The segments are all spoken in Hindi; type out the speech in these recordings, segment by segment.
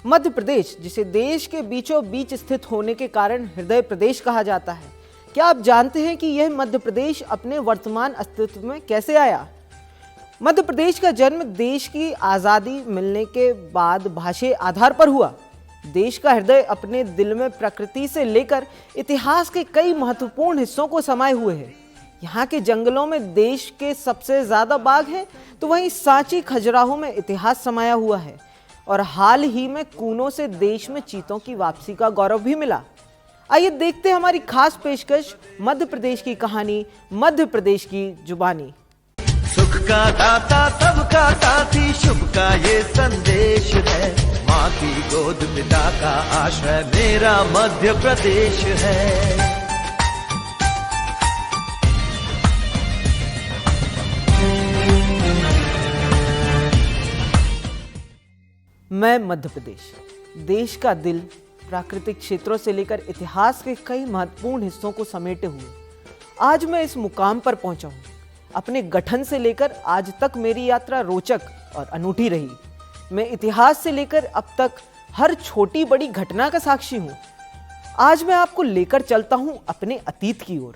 मध्य प्रदेश, जिसे देश के बीचों बीच स्थित होने के कारण हृदय प्रदेश कहा जाता है, क्या आप जानते हैं कि यह मध्य प्रदेश अपने वर्तमान अस्तित्व में कैसे आया? मध्य प्रदेश का जन्म देश की आज़ादी मिलने के बाद भाषाई आधार पर हुआ। देश का हृदय अपने दिल में प्रकृति से लेकर इतिहास के कई महत्वपूर्ण हिस्सों को समाये हुए है। यहाँ के जंगलों में देश के सबसे ज्यादा बाघ हैं, तो वहीं सांची खजुराहो में इतिहास समाया हुआ है और हाल ही में कूनों से देश में चीतों की वापसी का गौरव भी मिला। आइए देखते हैं हमारी खास पेशकश मध्य प्रदेश की कहानी, मध्य प्रदेश की जुबानी। सुख का दाता सबका साथी, शुभ का ये संदेश है। माँ की गोद पिता का आश्रय मेरा मध्य प्रदेश है। मैं मध्य प्रदेश, देश का दिल, प्राकृतिक क्षेत्रों से लेकर इतिहास के कई महत्वपूर्ण हिस्सों को समेटे हुए आज मैं इस मुकाम पर पहुंचा हूं। अपने गठन से लेकर आज तक मेरी यात्रा रोचक और अनूठी रही। मैं इतिहास से लेकर अब तक हर छोटी बड़ी घटना का साक्षी हूं। आज मैं आपको लेकर चलता हूं अपने अतीत की ओर।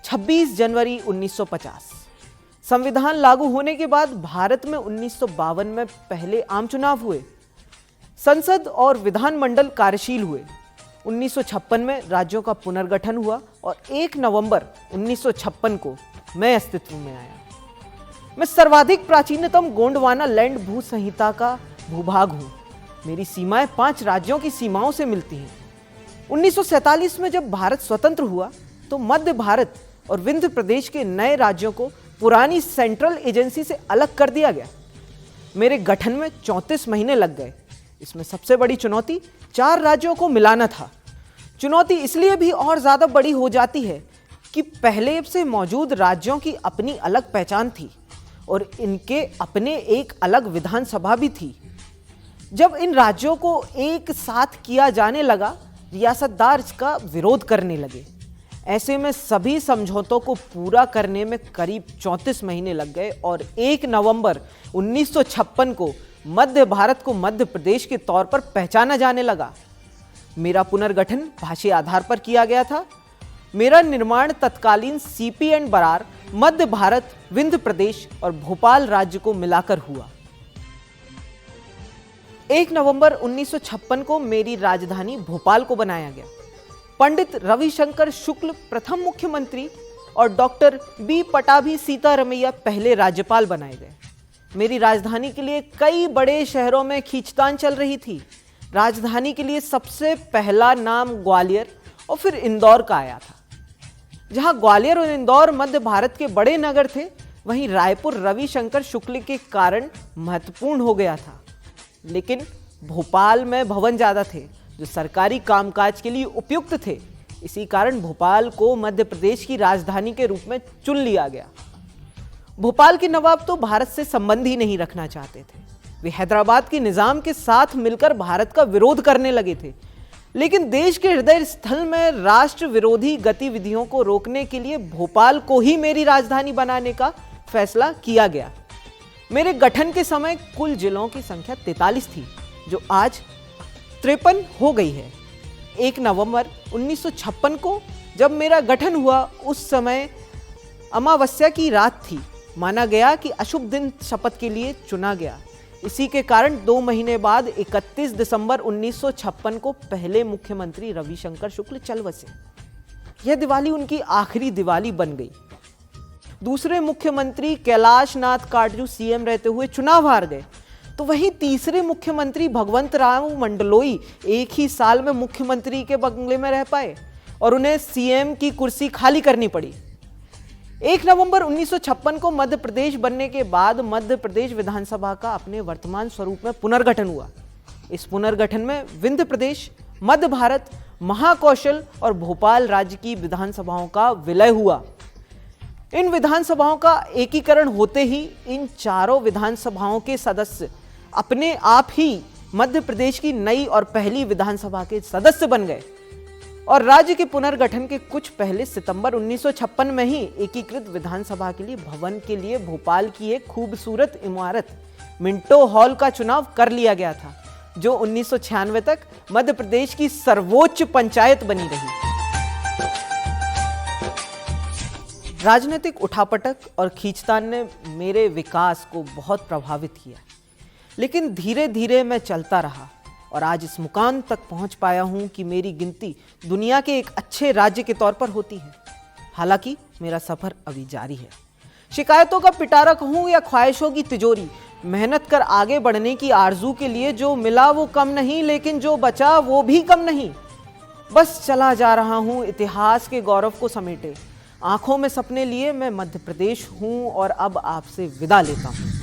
26 जनवरी 1950 संविधान लागू होने के बाद भारत में 1952 में पहले आम चुनाव हुए। संसद और विधानमंडल कार्यशील हुए। 1956 में राज्यों का पुनर्गठन हुआ और 1 नवंबर 1956 को मैं अस्तित्व में आया। मैं सर्वाधिक प्राचीनतम गोंडवाना लैंड भू संहिता का भूभाग हूं। मेरी सीमाएं 5 राज्यों की सीमाओं से मिलती हैं। 1947 में जब भारत स्वतंत्र हुआ तो मध्य भारत और विंध्य प्रदेश के नए राज्यों को पुरानी सेंट्रल एजेंसी से अलग कर दिया गया। मेरे गठन में 34 महीने लग गए। इसमें सबसे बड़ी चुनौती 4 राज्यों को मिलाना था। चुनौती इसलिए भी और ज्यादा बड़ी हो जाती है कि पहले से मौजूद राज्यों की अपनी अलग पहचान थी और इनके अपने एक अलग विधानसभा भी थी। जब इन राज्यों को एक साथ किया जाने लगा, रियासतदार इसका विरोध करने लगे। ऐसे में सभी समझौतों को पूरा करने में करीब 34 महीने लग गए और 1 नवंबर 1956 को मध्य भारत को मध्य प्रदेश के तौर पर पहचाना जाने लगा। मेरा पुनर्गठन भाषाई आधार पर किया गया था। मेरा निर्माण तत्कालीन सीपी एंड बरार, मध्य भारत, विंध्य प्रदेश और भोपाल राज्य को मिलाकर हुआ। 1 नवंबर 1956 को मेरी राजधानी भोपाल को बनाया गया। पंडित रविशंकर शुक्ल प्रथम मुख्यमंत्री और डॉक्टर बी पटाभी सीतारमैया पहले राज्यपाल बनाए गए। मेरी राजधानी के लिए कई बड़े शहरों में खींचतान चल रही थी। राजधानी के लिए सबसे पहला नाम ग्वालियर और फिर इंदौर का आया था। जहां ग्वालियर और इंदौर मध्य भारत के बड़े नगर थे, वहीं रायपुर रविशंकर शुक्ल के कारण महत्वपूर्ण हो गया था। लेकिन भोपाल में भवन ज्यादा थे जो सरकारी कामकाज के लिए उपयुक्त थे। इसी कारण भोपाल को मध्य प्रदेश की राजधानी के रूप में चुन लिया गया। भोपाल के नवाब तो भारत से संबंध ही नहीं रखना चाहते थे। वे हैदराबाद के निजाम के साथ मिलकर भारत का विरोध करने लगे थे। लेकिन देश के हृदय स्थल में राष्ट्र विरोधी गतिविधियों को रोकने के लिए भोपाल को ही मेरी राजधानी बनाने का फैसला किया गया। मेरे गठन के समय कुल जिलों की संख्या 43 थी, जो आज 53 हो गई है। 1 नवंबर 1956 को जब मेरा गठन हुआ, उस समय अमावस्या की रात थी। माना गया कि अशुभ दिन शपथ के लिए चुना गया। इसी के कारण 2 महीने बाद 31 दिसंबर 1956 को पहले मुख्यमंत्री रविशंकर शुक्ल चल बसे। यह दिवाली उनकी आखिरी दिवाली बन गई। दूसरे मुख्यमंत्री कैलाश नाथ काटजू सीएम रहते हुए चुनाव हार गए, तो वहीं तीसरे मुख्यमंत्री भगवंत राव मंडलोई एक ही साल में मुख्यमंत्री के बंगले में रह पाए और उन्हें सीएम की कुर्सी खाली करनी पड़ी। 1 नवंबर 1956 को मध्य प्रदेश बनने के बाद मध्य प्रदेश विधानसभा का अपने वर्तमान स्वरूप में पुनर्गठन हुआ। इस पुनर्गठन में विंध्य प्रदेश, मध्य भारत, महाकौशल और भोपाल राज्य की विधानसभाओं का विलय हुआ। इन विधानसभाओं का एकीकरण होते ही इन चारों विधानसभाओं के सदस्य अपने आप ही मध्य प्रदेश की नई और पहली विधानसभा के सदस्य बन गए और राज्य के पुनर्गठन के कुछ पहले सितंबर 1956 में ही एकीकृत विधानसभा के लिए भवन के लिए भोपाल की एक खूबसूरत इमारत मिंटो हॉल का चुनाव कर लिया गया था। जो 1996 तक मध्य प्रदेश की सर्वोच्च पंचायत बनी रही। राजनीतिक उठापटक और खींचतान ने मेरे विकास को बहुत प्रभावित किया, लेकिन धीरे धीरे मैं चलता रहा और आज इस मुकाम तक पहुंच पाया हूं कि मेरी गिनती दुनिया के एक अच्छे राज्य के तौर पर होती है। हालांकि मेरा सफर अभी जारी है। शिकायतों का पिटारा कहूं या ख्वाहिशों की तिजोरी, मेहनत कर आगे बढ़ने की आरजू के लिए जो मिला वो कम नहीं, लेकिन जो बचा वो भी कम नहीं। बस चला जा रहा हूं इतिहास के गौरव को समेटे। आंखों में सपने लिए मैं मध्य प्रदेश हूं और अब आपसे विदा लेता हूं।